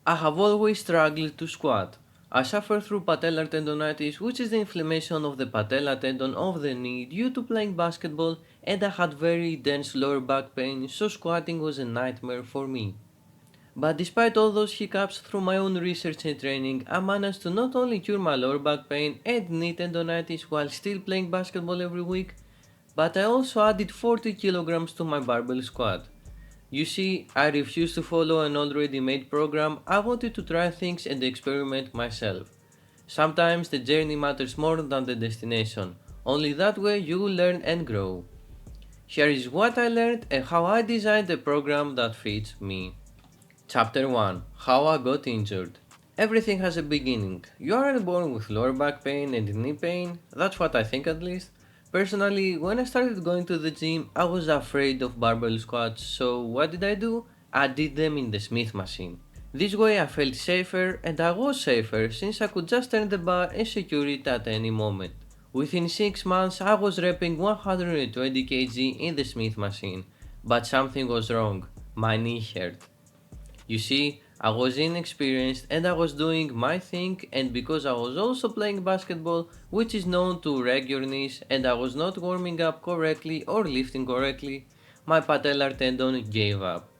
I have always struggled to squat. I suffer through patellar tendonitis, which is the inflammation of the patella tendon of the knee due to playing basketball, and I had very dense lower back pain, so squatting was a nightmare for me. But despite all those hiccups through my own research and training, I managed to not only cure my lower back pain and knee tendonitis while still playing basketball every week, but I also added 40 kilograms to my barbell squat. You see, I refused to follow an already made program, I wanted to try things and experiment myself. Sometimes the journey matters more than the destination, only that way you will learn and grow. Here is what I learned and how I designed a program that fits me. Chapter 1: How I got injured. Everything has a beginning. You aren't born with lower back pain and knee pain, that's what I think at least. Personally, when I started going to the gym, I was afraid of barbell squats, so what did I do? I did them in the Smith machine. This way I felt safer, and I was safer since I could just turn the bar and secure it at any moment. Within 6 months, I was repping 120 kg in the Smith machine, but something was wrong. My knee hurt. You see, I was inexperienced and I was doing my thing, and because I was also playing basketball, which is known to wreck your knees, and I was not warming up correctly or lifting correctly, my patellar tendon gave up.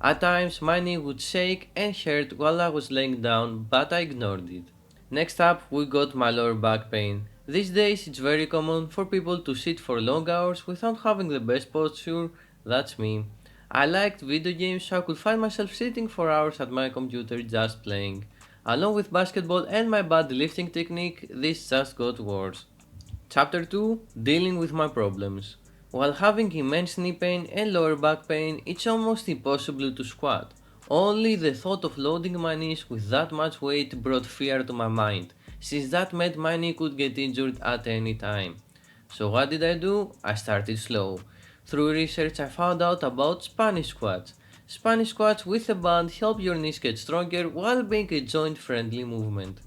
At times, my knee would shake and hurt while I was laying down, but I ignored it. Next up, we got my lower back pain. These days, it's very common for people to sit for long hours without having the best posture. That's me. I liked video games, so I could find myself sitting for hours at my computer just playing. Along with basketball and my bad lifting technique, this just got worse. Chapter 2: Dealing with my problems. While having immense knee pain and lower back pain, it's almost impossible to squat. Only the thought of loading my knees with that much weight brought fear to my mind, since that meant my knee could get injured at any time. So what did I do? I started slow. Through research I found out about Spanish squats. Spanish squats with a band help your knees get stronger while being a joint friendly movement.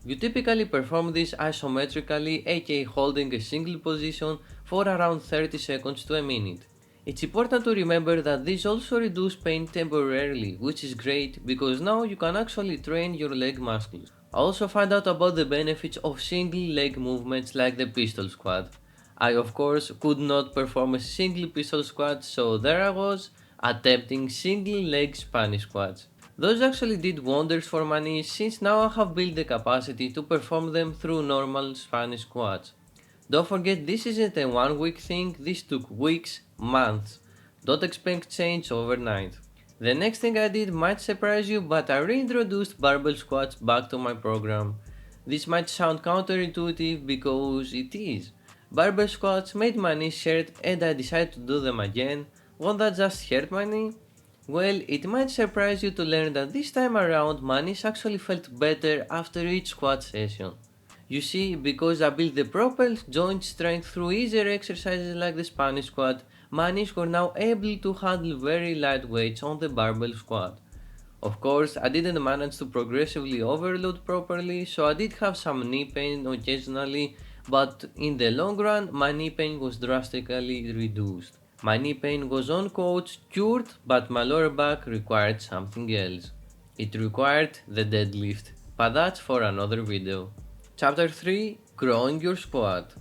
You typically perform this isometrically, aka holding a single position for around 30 seconds to a minute. It's important to remember that this also reduces pain temporarily, which is great because now you can actually train your leg muscles. I also found out about the benefits of single leg movements like the pistol squat. I of course could not perform a single pistol squat, so there I was attempting single leg Spanish squats. Those actually did wonders for my knees since now I have built the capacity to perform them through normal Spanish squats. Don't forget, this isn't a 1 week thing, this took weeks, months. Don't expect change overnight. The next thing I did might surprise you, but I reintroduced barbell squats back to my program. This might sound counterintuitive because it is. Barbell squats made my knees hurt and I decided to do them again. Won't that just hurt my knee? Well, it might surprise you to learn that this time around my knees actually felt better after each squat session. You see, because I built the proper joint strength through easier exercises like the Spanish squat, my knees were now able to handle very light weights on the barbell squat. Of course, I didn't manage to progressively overload properly, so I did have some knee pain occasionally, but in the long run, my knee pain was drastically reduced. My knee pain was on coach cured, but my lower back required something else. It required the deadlift, but that's for another video. Chapter 3: Growing your squat.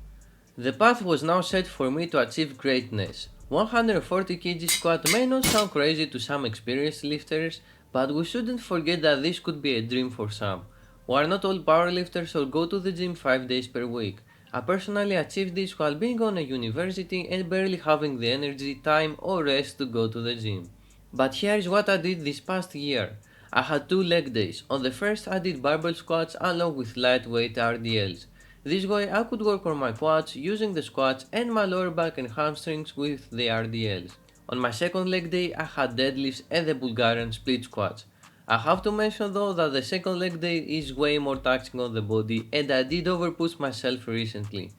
The path was now set for me to achieve greatness. 140 kg squat may not sound crazy to some experienced lifters, but we shouldn't forget that this could be a dream for some. We are not all powerlifters or go to the gym 5 days per week. I personally achieved this while being on a university and barely having the energy, time or rest to go to the gym. But here is what I did this past year. I had 2 leg days. On the first I did barbell squats along with lightweight RDLs. This way I could work on my quads using the squats and my lower back and hamstrings with the RDLs. On my second leg day I had deadlifts and the Bulgarian split squats. I have to mention though that the second leg day is way more taxing on the body and I did overpush myself recently.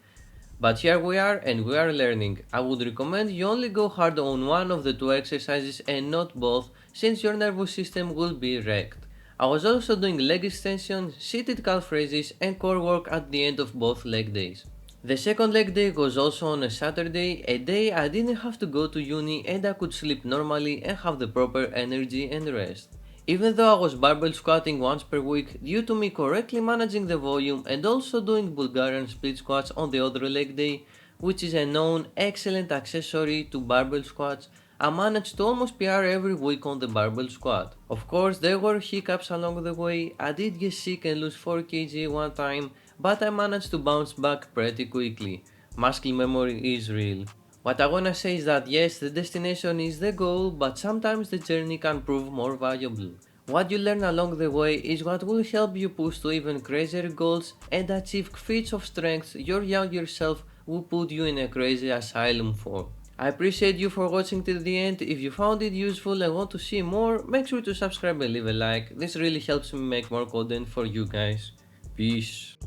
But here we are and we are learning. I would recommend you only go hard on one of the 2 exercises and not both, since your nervous system will be wrecked. I was also doing leg extension, seated calf raises and core work at the end of both leg days. The second leg day was also on a Saturday, a day I didn't have to go to uni and I could sleep normally and have the proper energy and rest. Even though I was barbell squatting once per week due to me correctly managing the volume and also doing Bulgarian split squats on the other leg day, which is a known excellent accessory to barbell squats, I managed to almost PR every week on the barbell squat. Of course, there were hiccups along the way, I did get sick and lose 4 kg one time, but I managed to bounce back pretty quickly. Muscle memory is real. What I wanna say is that yes, the destination is the goal, but sometimes the journey can prove more valuable. What you learn along the way is what will help you push to even crazier goals and achieve feats of strength your younger self will put you in a crazy asylum for. I appreciate you for watching till the end. If you found it useful and want to see more, make sure to subscribe and leave a like. This really helps me make more content for you guys. Peace.